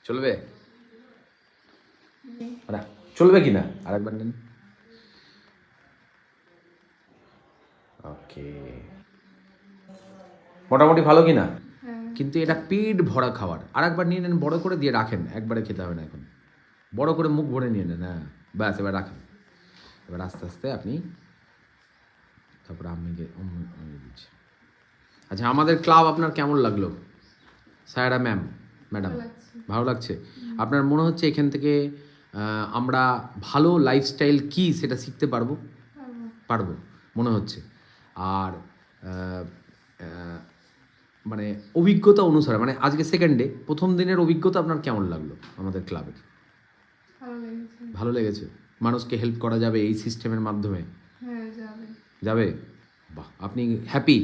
চলবে? চলবে কি না? আরেকবার নেন। ওকে, মোটামুটি ভালো কি না? কিন্তু এটা পেট ভরা খাবার। আরেকবার নিয়ে নেন, বড় করে দিয়ে রাখেন, একবারে খেতে হবে না এখন। বড় করে মুখ ভরে নিয়ে নেন। হ্যাঁ ব্যাস, এবার রাখেন। এবার আস্তে আস্তে আপনি তারপরে আমি দিচ্ছি। আচ্ছা, আমাদের ক্লাব আপনার কেমন লাগলো সায়রা ম্যাডাম? ভালো লাগছে? আপনার মনে হচ্ছে এখান থেকে আমরা ভালো লাইফস্টাইল কি সেটা শিখতে পারবো? পারবো মনে হচ্ছে। আর মানে অভিজ্ঞতা অনুসারে, মানে আজকে সেকেন্ড ডে, প্রথম দিনের অভিজ্ঞতা আপনার কেমন লাগলো আমাদের ক্লাবের? ভালো লেগেছে। মানুষকে হেল্প করা যাবে এই সিস্টেমের মাধ্যমে? যাবে। বাহ, আপনি হ্যাপি?